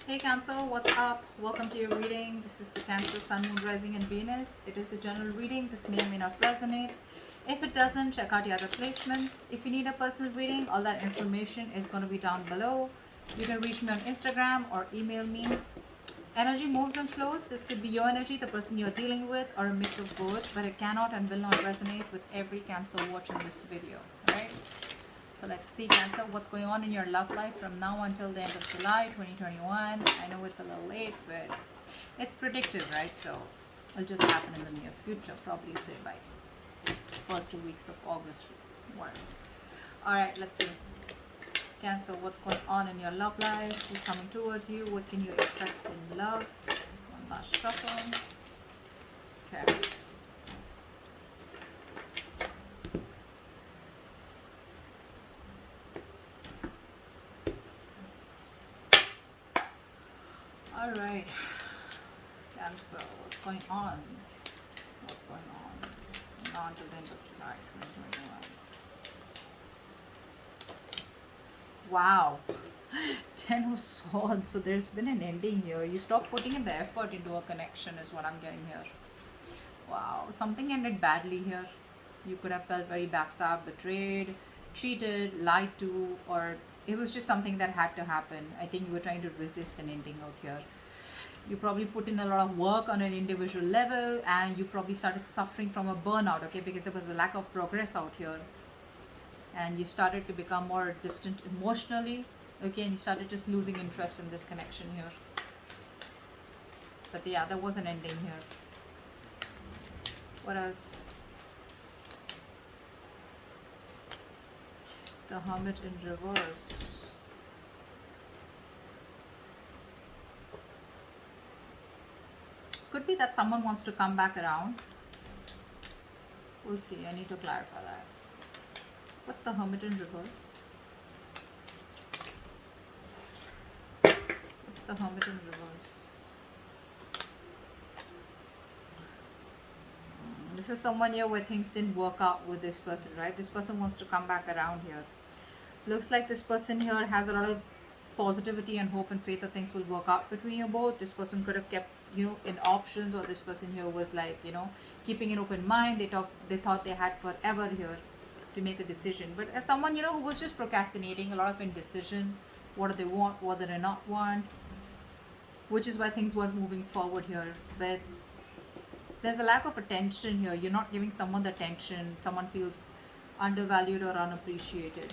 Hey Cancer, what's up? Welcome to your reading. This is for Cancer, Sun, Moon, Rising, and Venus. It is a general reading. This may or may not resonate. If it doesn't, check out the other placements. If you need a personal reading, all that information is going to be down below. You can reach me on Instagram or email me. Energy moves and flows. This could be your energy, the person you're dealing with, or a mix of both, but it cannot and will not resonate with every Cancer watching this video. Alright? So let's see, Cancer, what's going on in your love life from now until the end of July 2021. I know it's a little late, but it's predictive, right? So it'll just happen in the near future, probably say by first 2 weeks of August. Whatever. All right, let's see. Cancer, what's going on in your love life? Who's coming towards you? What can you expect in love? One last shuffle. Okay. All right. Cancer, what's going on? What's going on? Now until the end of July 2021. Wow. 10 of Swords. So there's been an ending here. You stop putting in the effort into a connection is what I'm getting here. Wow. Something ended badly here. You could have felt very backstabbed, betrayed, cheated, lied to, or it was just something that had to happen. I think you were trying to resist an ending out here. You probably put in a lot of work on an individual level and you probably started suffering from a burnout, okay, because there was a lack of progress out here. And you started to become more distant emotionally, okay, and you started just losing interest in this connection here. But yeah, there was an ending here. What else? The Hermit in reverse. Could be that someone wants to come back around. We'll see. I need to clarify that. What's the Hermit in reverse? What's the Hermit in reverse? This is someone here where things didn't work out with this person, right? This person wants to come back around here. Looks like this person here has a lot of positivity and hope and faith that things will work out between you both. This person could have kept you in options, or this person here was like, keeping an open mind. They thought they had forever here to make a decision. But as someone, who was just procrastinating, a lot of indecision, what do they want, what do they not want, which is why things weren't moving forward here. But there's a lack of attention here. You're not giving someone the attention. Someone feels undervalued or unappreciated.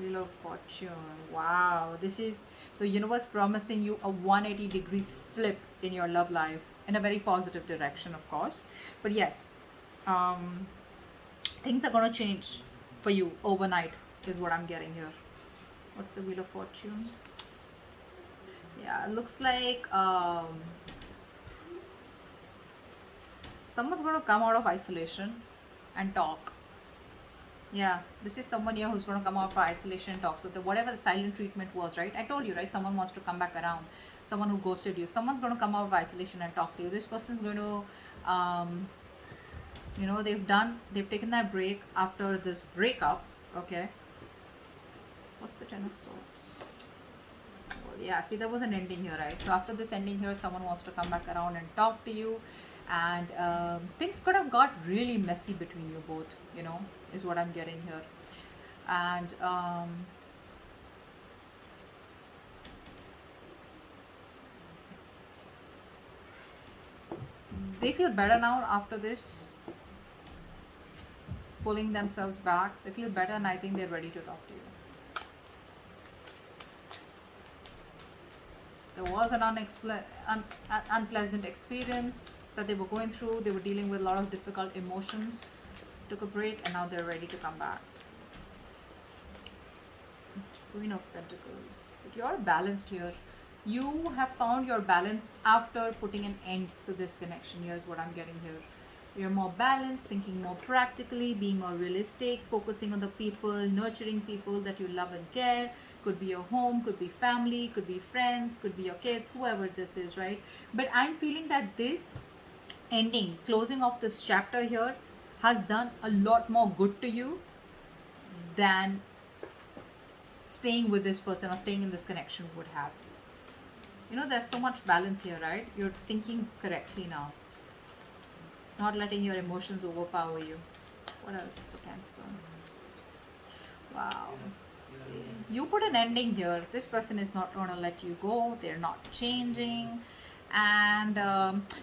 Wheel of Fortune. Wow. This is the universe promising you a 180 degrees flip in your love life in a very positive direction, of course. But yes, things are going to change for you overnight, is what I'm getting here. What's the Wheel of Fortune? Yeah, it looks like someone's going to come out of isolation and talk. Yeah, this is someone here who's going to come out for isolation and talk. So whatever the silent treatment was, right? I told you, right? Someone wants to come back around. Someone who ghosted you. Someone's going to come out of isolation and talk to you. This person's going to, they've taken that break after this breakup. Okay. What's the Ten of Swords? Well, yeah, see, there was an ending here, right? So after this ending here, someone wants to come back around and talk to you. And things could have got really messy between you both, is what I'm getting here. And they feel better now after this, pulling themselves back. They feel better, and I think they're ready to talk to you. There was an unpleasant experience that they were going through. They were dealing with a lot of difficult emotions, took a break, and now they're ready to come back. Queen of Pentacles. But you're balanced here. You have found your balance after putting an end to this connection. Here's what I'm getting here. You're more balanced, thinking more practically, being more realistic, focusing on the people, nurturing people that you love and care. Could be your home, could be family, could be friends, could be your kids, whoever this is, right? But I'm feeling that this ending, closing off this chapter here, has done a lot more good to you than staying with this person or staying in this connection would have. You know, there's so much balance here, right? You're thinking correctly now, not letting your emotions overpower you. What else for Cancer? Wow. See, you put an ending here. This person is not going to let you go. They're not changing. And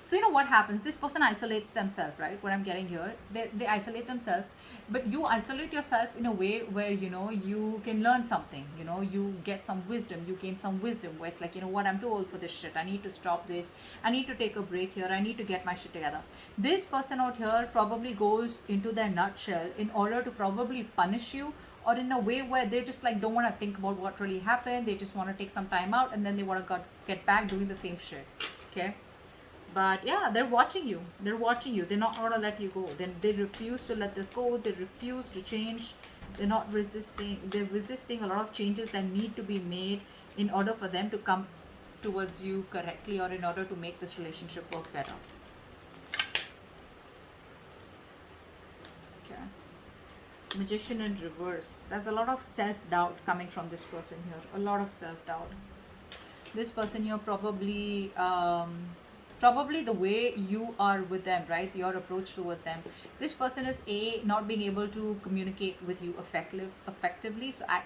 so, you know what happens? This person isolates themselves, right? What I'm getting here, they isolate themselves, but you isolate yourself in a way where, you know, you can learn something, you know, you get some wisdom, you gain some wisdom where it's like, you know what, I'm too old for this shit. I need to stop this. I need to take a break here. I need to get my shit together. This person out here probably goes into their nutshell in order to probably punish you, or in a way where they just like don't want to think about what really happened. They just want to take some time out and then they want to get back doing the same shit. Okay, but yeah, they're watching you. They're watching you. They're not going to let you go. Then they refuse to let this go. They refuse to change. They're not resisting. They're resisting a lot of changes that need to be made in order for them to come towards you correctly, or in order to make this relationship work better. Okay. Magician in reverse. There's a lot of self-doubt coming from this person here. A lot of self-doubt. This person here probably the way you are with them, right? Your approach towards them. This person is not being able to communicate with you effectively. So I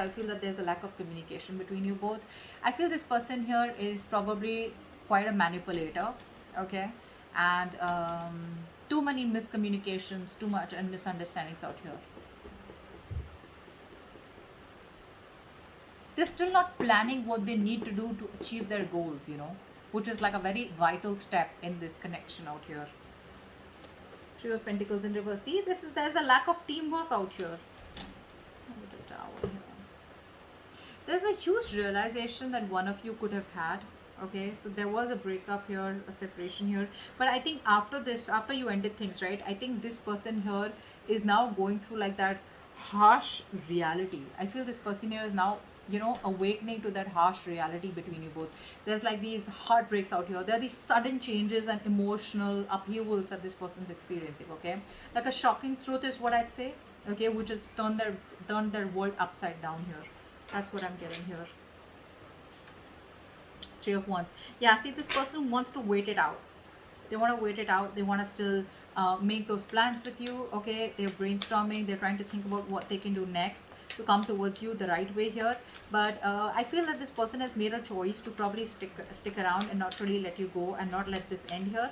feel that there's a lack of communication between you both. I feel this person here is probably quite a manipulator. Okay, and too many miscommunications, too much and misunderstandings out here. They're still not planning what they need to do to achieve their goals, you know, which is like a very vital step in this connection out here. Three of Pentacles in reverse. See, there's a lack of teamwork out here. With the Tower here. There's a huge realization that one of you could have had. Okay, so there was a breakup here, a separation here, but I think after this, after you ended things, right, I think this person here is now going through like that harsh reality. I feel this person here is now, you know, awakening to that harsh reality between you both. There's like these heartbreaks out here. There are these sudden changes and emotional upheavals that this person's experiencing. Okay, like a shocking truth is what I'd say. Okay, which has turned their world upside down here. That's what I'm getting here. Three of Wands. Yeah, see, this person wants to wait it out. They want to wait it out. They want to still make those plans with you. Okay, they're brainstorming. They're trying to think about what they can do next to come towards you the right way here. But I feel that this person has made a choice to probably stick around and not really let you go and not let this end here.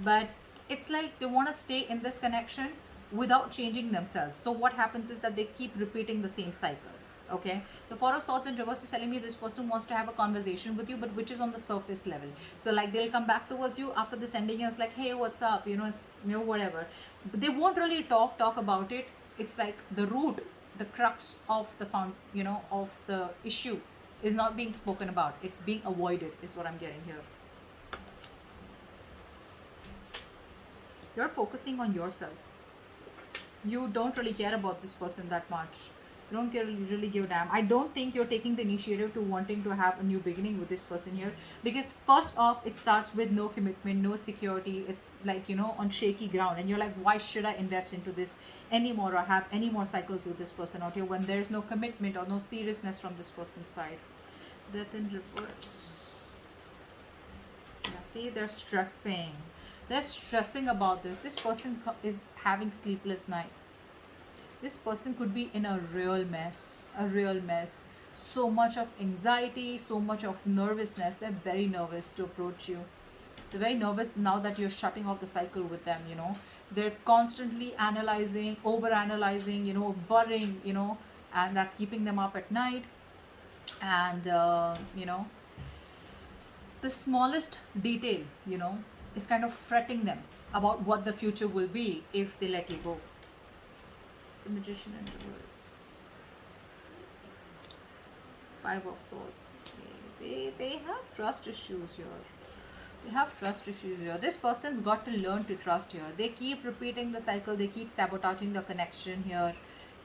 But it's like they want to stay in this connection without changing themselves. So what happens is that they keep repeating the same cycle. Okay, the Four of Swords in reverse is telling me this person wants to have a conversation with you, but which is on the surface level. So like they'll come back towards you after this ending and it's like, hey, what's up, you know, it's, you know, whatever. But they won't really talk about it. It's like the root, the crux of the you know, of the issue is not being spoken about. It's being avoided is what I'm getting here. You're focusing on yourself. You don't really care about this person that much. You don't really give a damn. I don't think you're taking the initiative to wanting to have a new beginning with this person here, because first off, it starts with no commitment, no security. It's like, you know, on shaky ground, and you're like, why should I invest into this anymore or have any more cycles with this person out here when there's no commitment or no seriousness from this person's side? Death in reverse. Yeah, see, they're stressing. They're stressing about this. This person is having sleepless nights. This person could be in a real mess, a real mess. So much of anxiety, so much of nervousness. They're very nervous to approach you. They're very nervous now that you're shutting off the cycle with them, you know. They're constantly analyzing, over analyzing, you know, worrying, you know, and that's keeping them up at night. And, you know, the smallest detail, you know, is kind of fretting them about what the future will be if they let you go. It's the Magician in reverse. Five of Swords. They have trust issues here. They have trust issues here. This person's got to learn to trust here. They keep repeating the cycle. They keep sabotaging the connection here.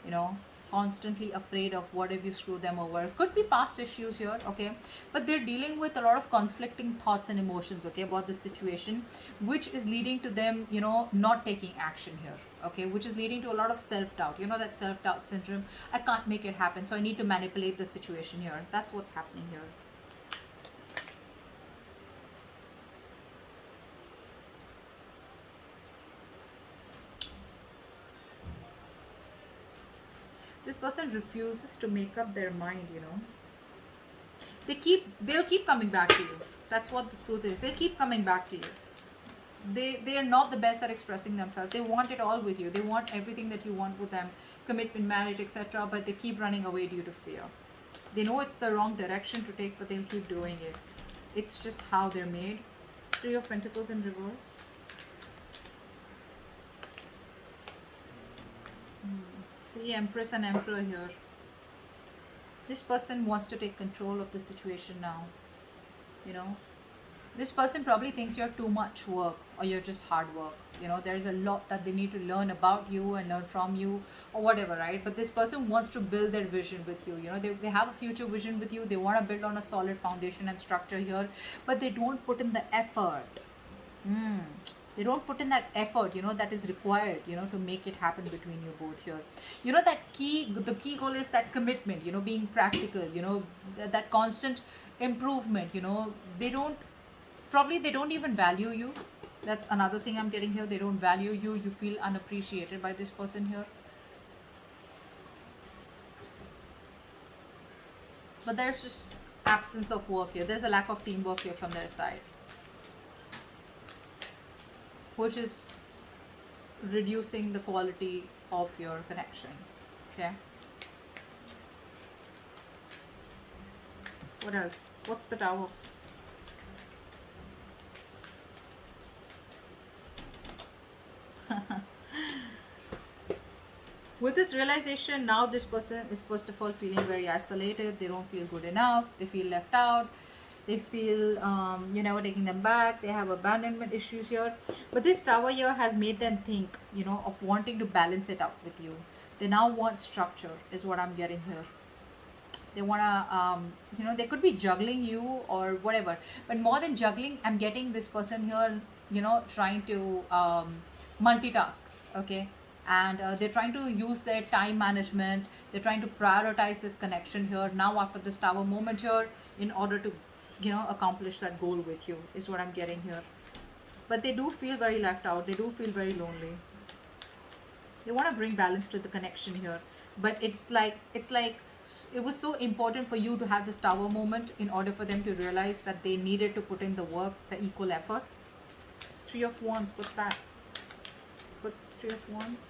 You know, constantly afraid of what if you screw them over. Could be past issues here, okay, but they're dealing with a lot of conflicting thoughts and emotions, okay, about this situation, which is leading to them, you know, not taking action here, okay, which is leading to a lot of self-doubt, you know, that self-doubt syndrome. I can't make it happen, so I need to manipulate the situation here. That's what's happening here. This person refuses to make up their mind, you know. They'll keep coming back to you. That's what the truth is. They'll keep coming back to you. They are not the best at expressing themselves. They want it all with you. They want everything that you want with them, commitment, marriage, etc., but they keep running away due to fear. They know it's the wrong direction to take, but they'll keep doing it. It's just how they're made. Three of Pentacles in reverse. See, Empress and Emperor here. This person wants to take control of the situation now. You know, this person probably thinks you're too much work or you're just hard work. You know, there's a lot that they need to learn about you and learn from you or whatever, right? But this person wants to build their vision with you. You know, they have a future vision with you. They want to build on a solid foundation and structure here, but they don't put in the effort. They don't put in that effort, you know, that is required, you know, to make it happen between you both here. You know, the key goal is that commitment, you know, being practical, you know, that constant improvement, you know. They don't even value you. That's another thing I'm getting here. They don't value you. You feel unappreciated by this person here. But there's just absence of work here. There's a lack of teamwork here from their side, which is reducing the quality of your connection. Okay. What else? What's the Tower? With this realization, now this person is first of all feeling very isolated. They don't feel good enough. They feel left out. They feel you're never taking them back. They have abandonment issues here. But this Tower here has made them think, you know, of wanting to balance it out with you. They now want structure, is what I'm getting here. They want to, you know, they could be juggling you or whatever. But more than juggling, I'm getting this person here, you know, trying to multitask, okay? And they're trying to use their time management. They're trying to prioritize this connection here now after this Tower moment here in order to, you know, accomplish that goal with you, is what I'm getting here. But they do feel very left out. They do feel very lonely. They want to bring balance to the connection here, but it's like it was so important for you to have this Tower moment in order for them to realize that they needed to put in the work, the equal effort. Three of Wands. What's that? What's the Three of Wands?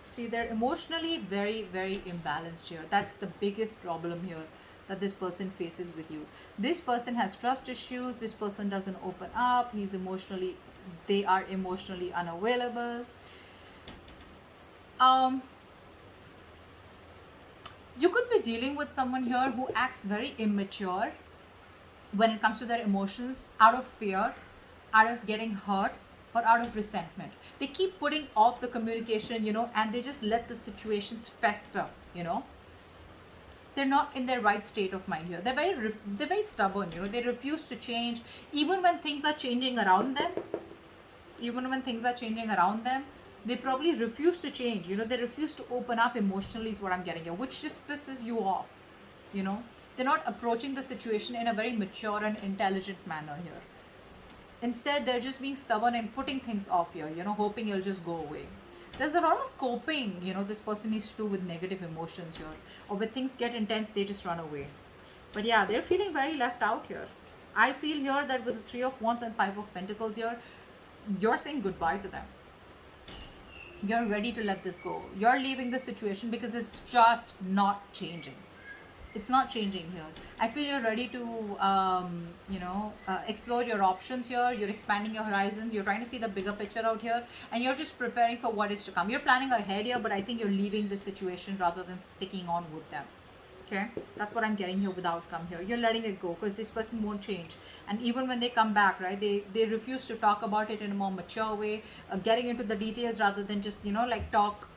See, they're emotionally very, very imbalanced here. That's the biggest problem here that this person faces with you. This person has trust issues. This person doesn't open up. They are emotionally unavailable. You could be dealing with someone here who acts very immature when it comes to their emotions, out of fear, out of getting hurt, or out of resentment. They keep putting off the communication, you know, and they just let the situations fester, you know. They're not in their right state of mind here. They're very stubborn, you know. They refuse to change even when things are changing around them. They probably refuse to change, you know. They refuse to open up emotionally, is what I'm getting here, which just pisses you off, you know. They're not approaching the situation in a very mature and intelligent manner here. Instead, they're just being stubborn and putting things off here, you know, hoping it'll just go away. There's a lot of coping, you know, this person needs to do with negative emotions here. Or when things get intense, they just run away. But yeah, they're feeling very left out here. I feel here that with the Three of Wands and Five of Pentacles here, you're saying goodbye to them. You're ready to let this go. You're leaving the situation because it's just not changing. It's not changing here. I feel you're ready to, explore your options here. You're expanding your horizons. You're trying to see the bigger picture out here. And you're just preparing for what is to come. You're planning ahead here, but I think you're leaving the situation rather than sticking on with them. Okay? That's what I'm getting here with outcome here. You're letting it go because this person won't change. And even when they come back, right, they refuse to talk about it in a more mature way, getting into the details rather than just, you know, like talk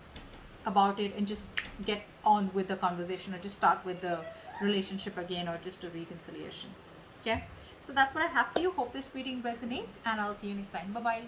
about it and just get on with the conversation or just start with the relationship again or just a reconciliation. Okay, so that's what I have for you. Hope this reading resonates and I'll see you next time. Bye bye.